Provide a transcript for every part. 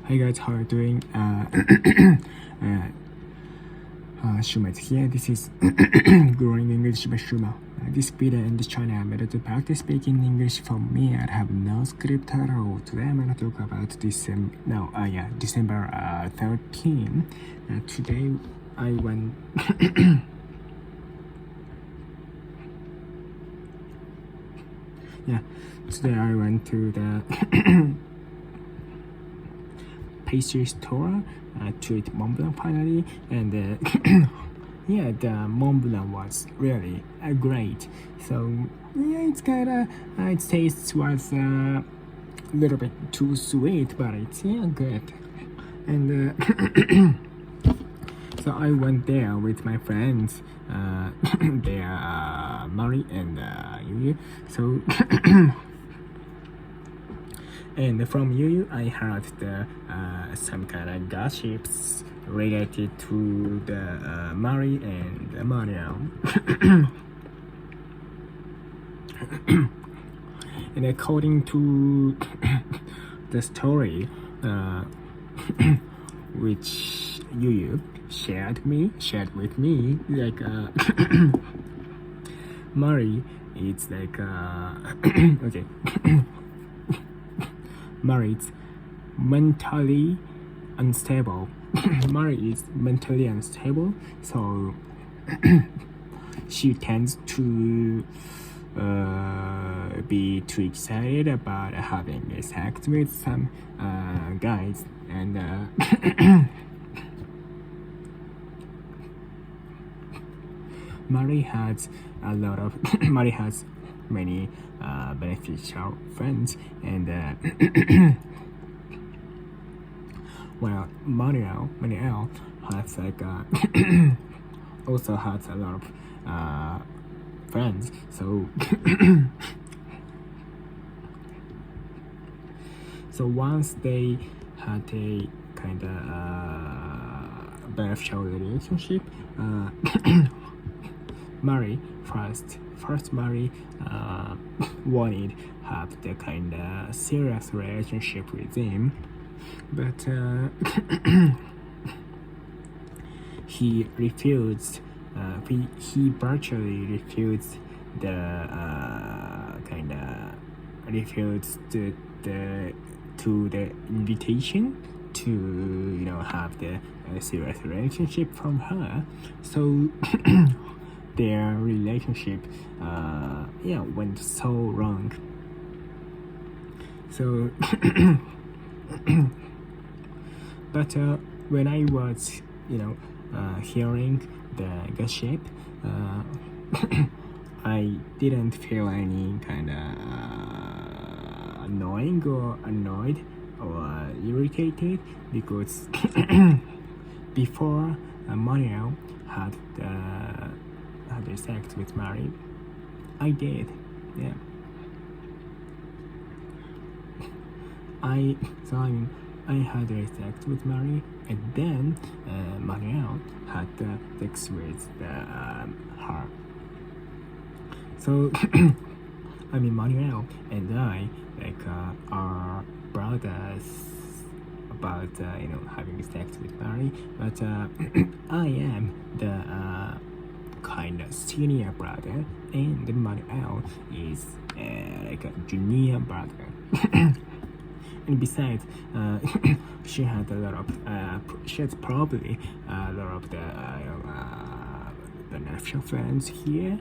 Hey guys, how are you doing? Shuma is here. This is Growing English by Shuma. This video and this channel are made to practice speaking English for me. I have no script at all. Today I'm gonna talk about December 13. Today I went. Today I went to the pastry store to eat Mont Blanc finally, and the Mont Blanc was really great. So it's kinda its taste was a little bit too sweet, but it's good. And so I went there with my friends. They are Mari and Yu. So. And from Yu, I heard some kind of gossips related to the Mari and Mario. And according to the story, which Yu shared with me, like Mari, it's like okay. Mari is mentally unstable. Mari is mentally unstable, so she tends to be too excited about having sex with some guys, and Mari has many beneficial friends, and well, Manuel has like also has a lot of friends. So so once they had a kind of beneficial relationship, Mari first Mari wanted have the kind of serious relationship with him, but he refused. He virtually refused the invitation to have the serious relationship from her. So their relationship went so wrong. So but when I was hearing the gossip, I didn't feel any kind of annoyed or irritated, because before Manuel had the sex with Mari, I did, yeah. I had the sex with Mari, and then Manuel had the sex with her. So Manuel and I are brothers about having sex with Mari, but I am the kind of senior brother, and Manuel is like a junior brother. And besides, she has probably a lot of the beneficial friends here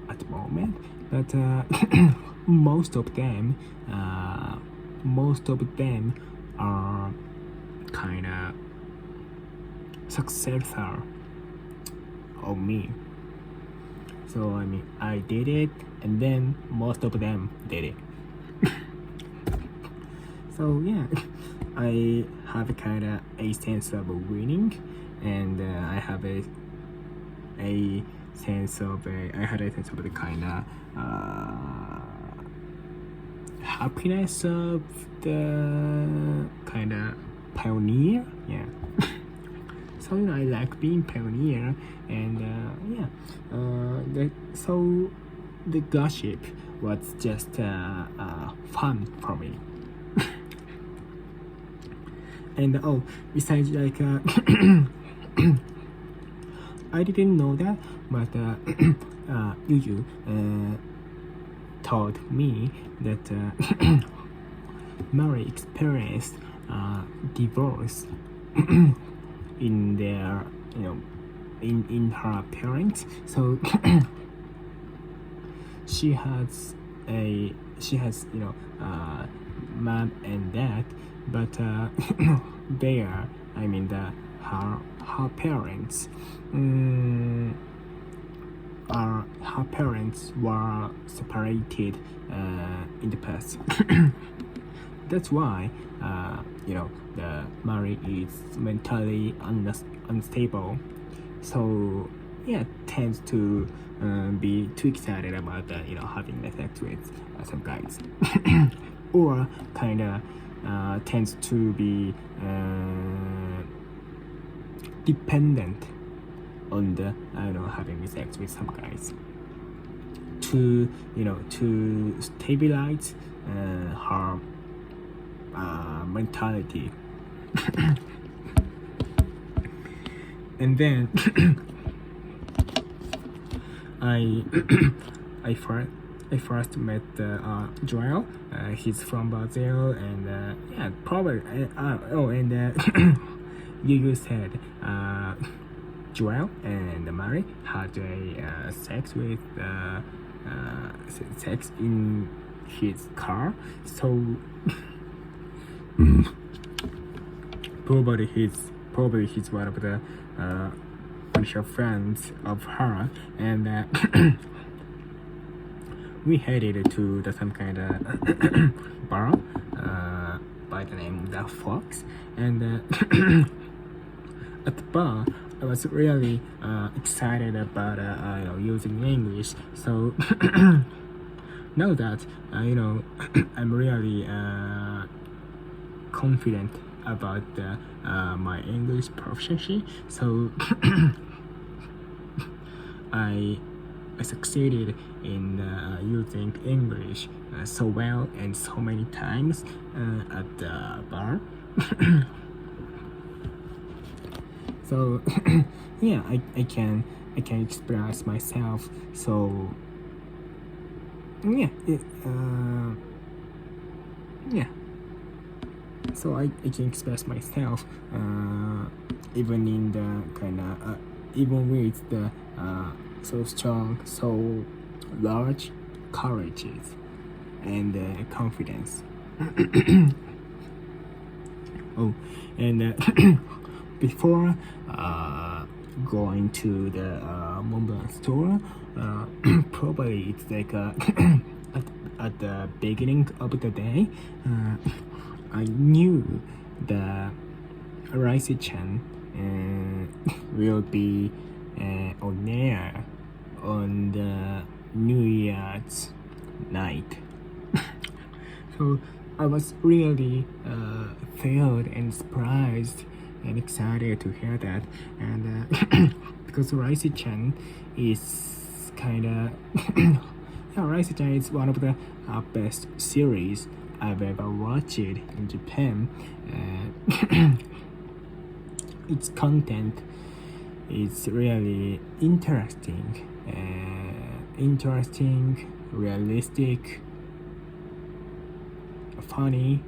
at the moment, but most of them are kind of successor of me. So I did it, and then most of them did it. So yeah, I have kind of a sense of winning, and I had a sense of the kind of happiness of the kind of pioneer. Yeah. So I like being pioneer, and so the gossip was just fun for me. And besides I didn't know that, but Yuju told me that Mary experienced divorce in their, in her parents. So she has mom and dad, but they are, her parents her parents were separated in the past. That's why the Mary is mentally unstable. So tends to be too excited about having sex with some guys, or tends to be dependent on the having sex with some guys to stabilize her mentality. And then I first met Joel. He's from Brazil, and probably you said Joel and Mary had a sex with sex in his car. So probably he's one of the bunch of friends of her, and we headed to some kind of bar by the name of the Fox, and at the bar I was really excited about using English. So now that I'm really confident about my English proficiency, so I succeeded in using English so well and so many times at the bar. So I can express myself. So so I can express myself even in the even with the so strong, so large courages and confidence. Before going to the Mont Blanc store, probably it's like at the beginning of the day, I knew the Raisi-chan will be on air on the New Year's night. So I was really thrilled and surprised and excited to hear that, and because Raisi-chan is Raisi-chan is one of the best series I've ever watched in Japan. Its content is really interesting, realistic, funny.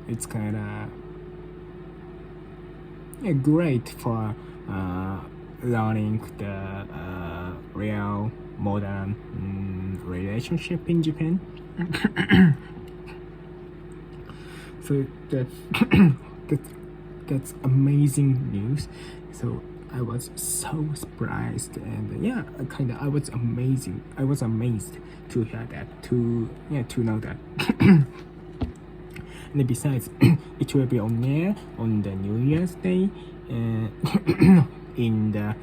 It's great for learning the real modern relationship in Japan. So that's amazing news. So I was so surprised, and I was amazed to hear that, to know that. And besides, it will be on air on the New Year's Day in the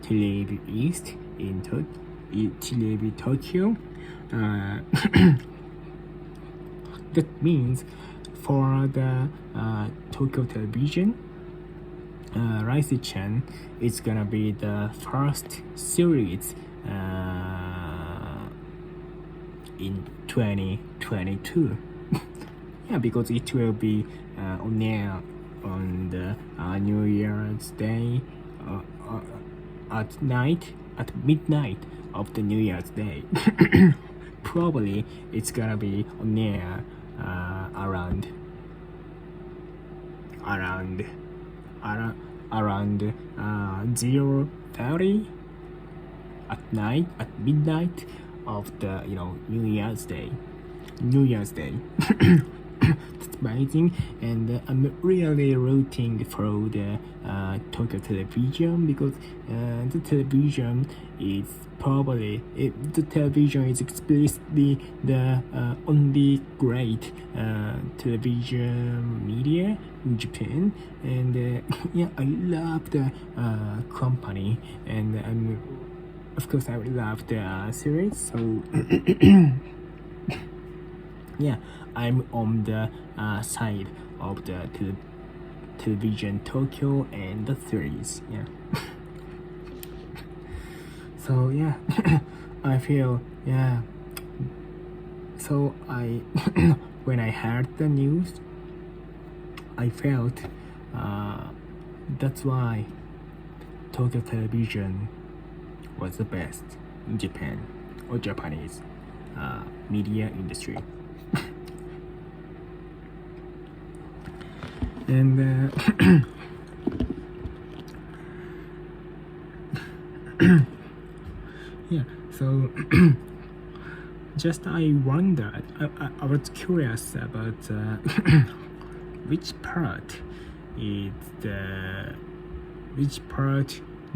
Television East in Television Tokyo. That means for the Tokyo television, Raisi-chan is gonna be the first series in 2022. Yeah, because it will be on air on the New Year's Day at night, at midnight of the New Year's Day. Probably it's gonna be on air around 0:30 at night, at midnight of the New Year's Day. That's amazing, and I'm really rooting for the Tokyo television, because the television is explicitly the only great television media in Japan, and yeah, I love the company, and of course I love the series, so yeah, I'm on the side of the television Tokyo and the series. Yeah. So yeah, I feel, yeah. So I when I heard the news, I felt that's why Tokyo television was the best in Japan, or Japanese media industry. And yeah, so just I wondered, I was curious about which part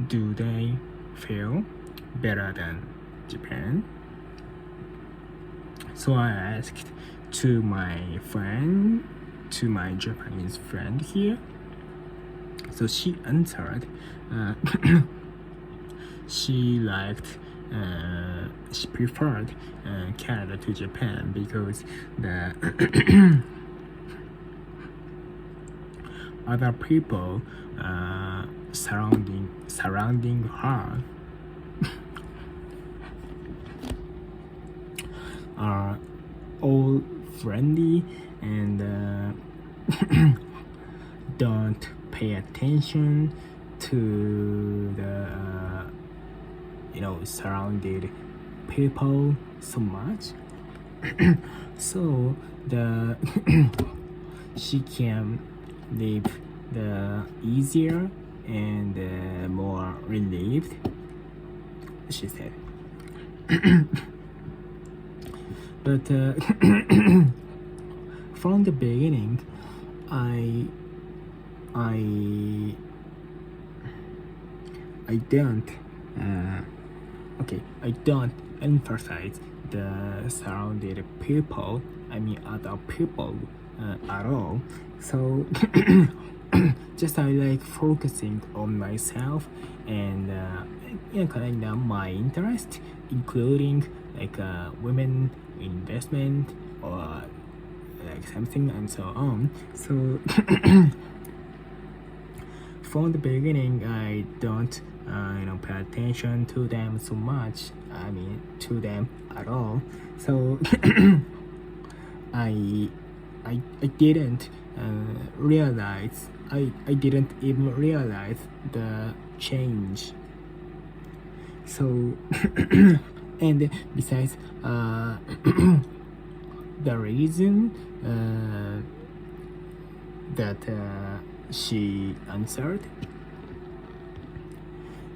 do they feel better than Japan? So I asked to my Japanese friend here. So she answered she preferred Canada to Japan, because the other people surrounding her are all friendly and don't pay attention to the surrounded people so much. So the she can live the easier and more relieved, she said. But from the beginning, I don't emphasize the surrounded people, other people at all. So just I like focusing on myself and kind of my interest, including like women investment or like something and so on. So from the beginning, I don't pay attention to them so much. To them at all. So I didn't realize. I didn't even realize the change. So and besides the reason that she answered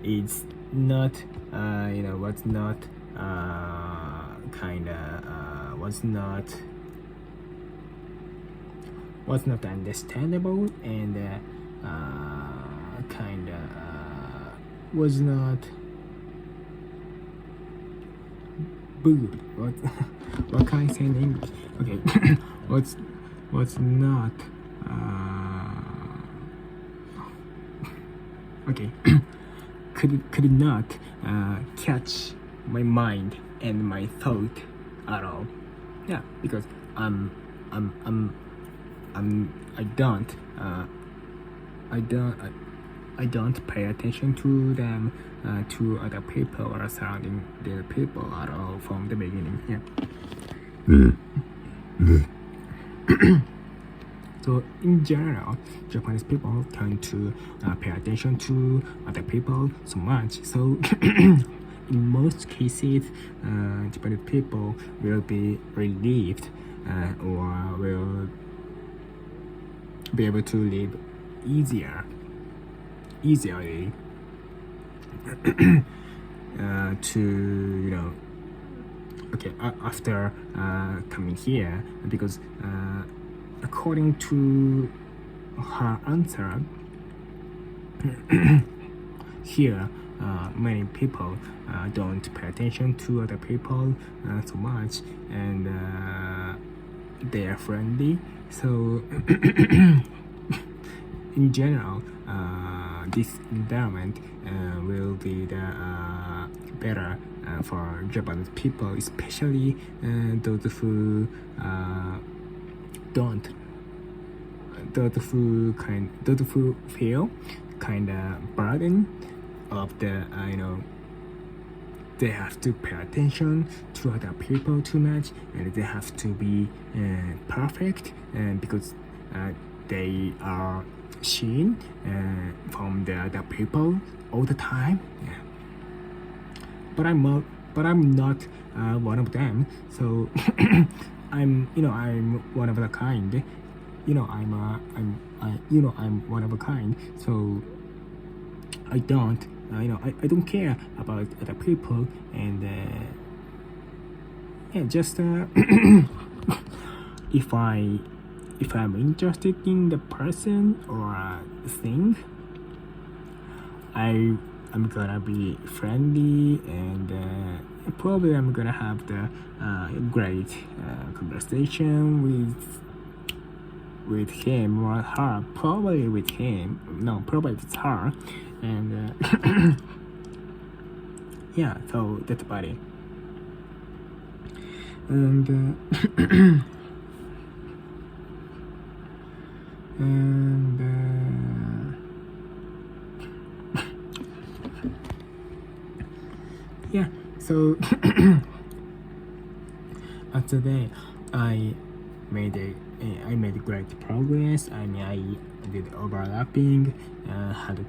is not was not was not understandable, and was not good. What can I say in English? Okay. was not okay. could not catch my mind and my thought at all. Yeah, because I don't pay attention to them, to other people or surrounding the people at all from the beginning. Yeah. So in general, Japanese people tend to pay attention to other people so much. So in most cases, Japanese people will be relieved or will be able to live easily to after coming here, because according to her answer here, many people don't pay attention to other people so much, and they are friendly. So in general, this environment will be the better for Japanese people, especially those who feel kind of burden of the they have to pay attention to other people too much, and they have to be perfect, because they are seen from the other people all the time. Yeah. But I'm not one of them. So I'm one of a kind. I'm one of a kind. So I don't care about other people, and just if I'm interested in the person or thing, I'm gonna be friendly, and probably I'm gonna have the great conversation with him or her. Probably with him. No, probably with her. And yeah, so that's about it. And yeah, so today I made great progress. I mean, I did overlapping, had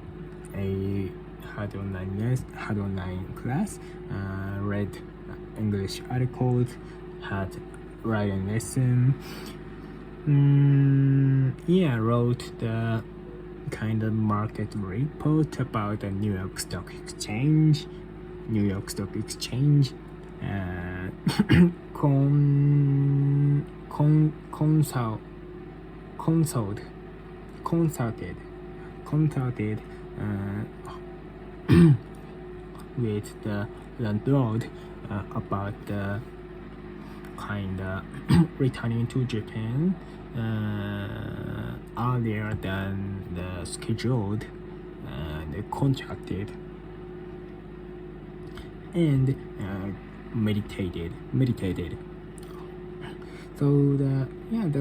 online class, read English articles, had writing lesson. Wrote the kind of market report about the New York Stock Exchange. Consulted with the landlord about the kind of returning to Japan earlier than the scheduled, the contracted, and meditated. So the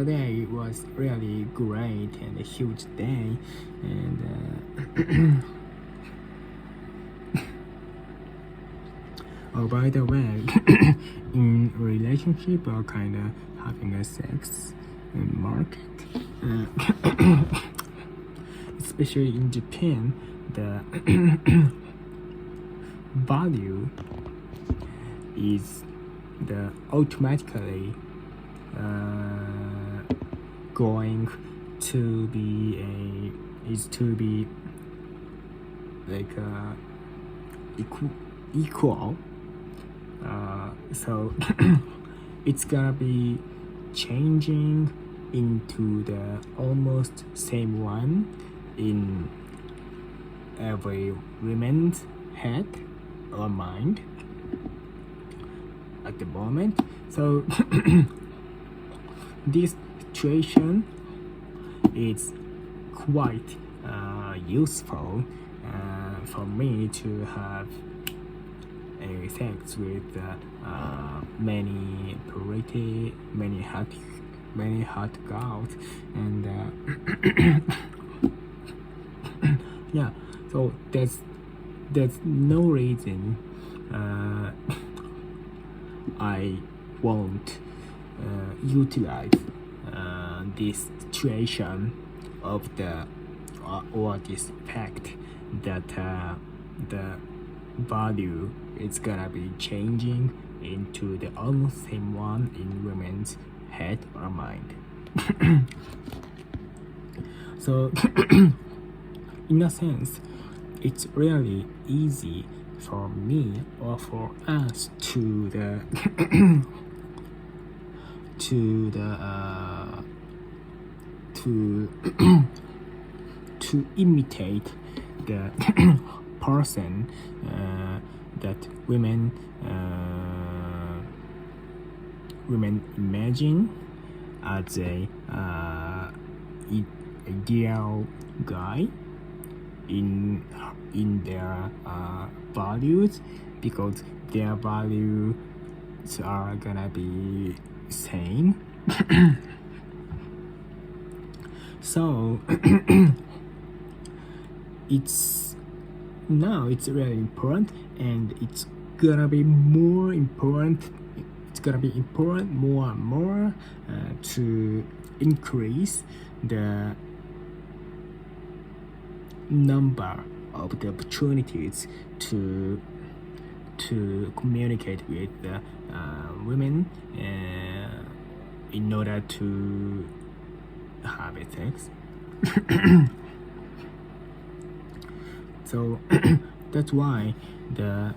day was really great and a huge day, and oh, by the way, in relationship or kind of having a sex market, especially in Japan, the value is the automatically going to be like equal. So it's gonna be changing into the almost same one in every woman's head or mind at the moment. So this situation is quite useful for me to have a sex with many hot girls, and yeah, so there's no reason I won't utilize this situation of the or this fact that the value is gonna be changing into the almost same one in women's head or mind. So in a sense, it's really easy for me or for us to the to the to imitate the person that women imagine as a ideal guy in their values, because their values are gonna be same. So it's really important, and it's gonna be more important. It's gonna be important more and more to increase the number of the opportunities to communicate with the women in order to have sex. So that's why the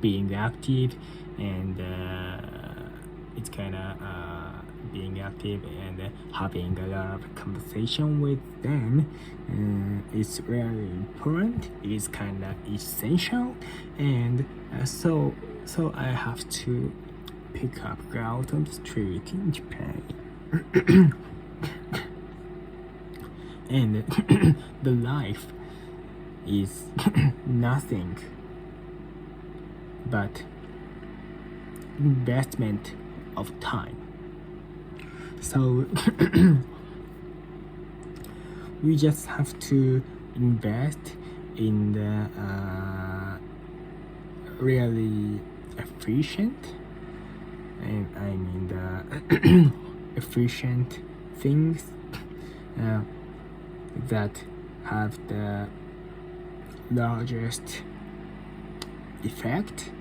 being active and it's kind of being active and having a lot of conversation with them is really important. It's kind of essential, and so I have to pick up girls on the street in Japan. And the life is nothing but investment of time. So we just have to invest in the really efficient, and I mean the efficient things that have the largest effect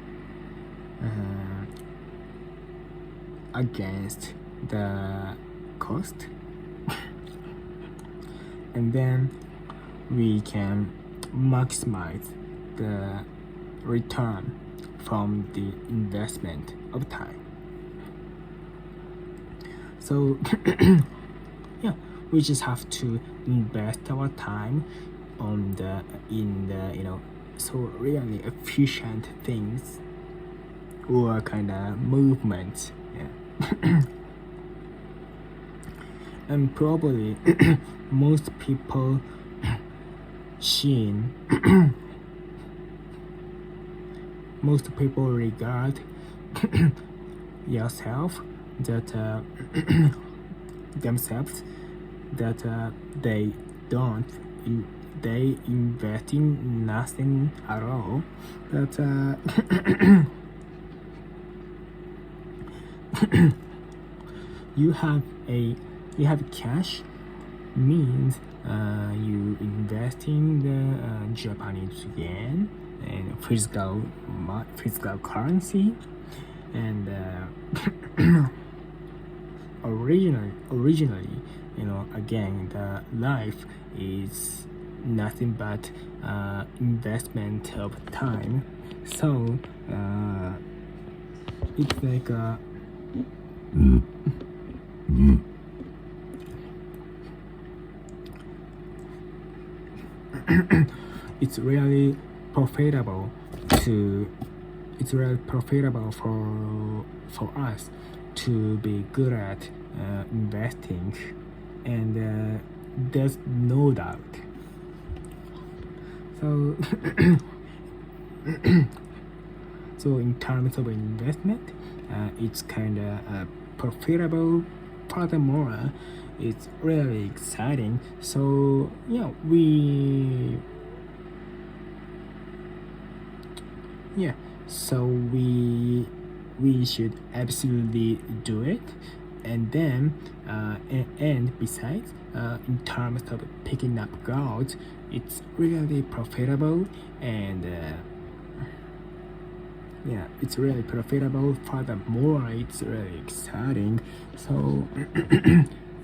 against the cost, and then we can maximize the return from the investment of time. So yeah, we just have to invest our time on so really efficient things or kind of movements. Yeah. And probably most people most people regard yourself that themselves that they invest in nothing at all, that you have cash means you invest in the Japanese yen and physical currency, and originally, again, the life is nothing but investment of time. So it's like a it's really profitable for us to be good at investing, and there's no doubt. So so in terms of investment, it's kind of profitable. Furthermore, it's really exciting. So so we should absolutely do it, and then and besides, in terms of picking up girls, it's really profitable, and yeah, it's really profitable. Furthermore, it's really exciting. So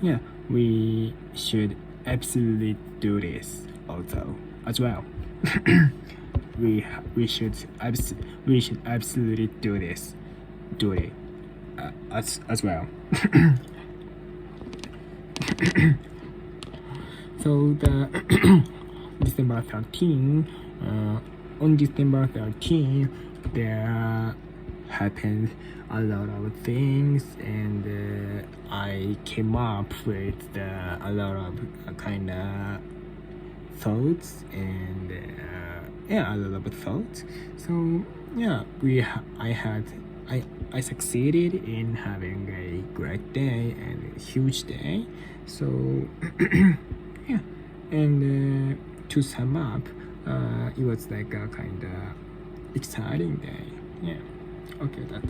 yeah, we should absolutely do this also as well. we should absolutely do this, do it as well. So the December 13, on December 13, there happened a lot of things, and I came up with a lot of kind of thoughts, and yeah, a lot of thoughts. So yeah, I succeeded in having a great day and a huge day. So yeah, and to sum up, it was like a kind of exciting day. Yeah. Okay, that.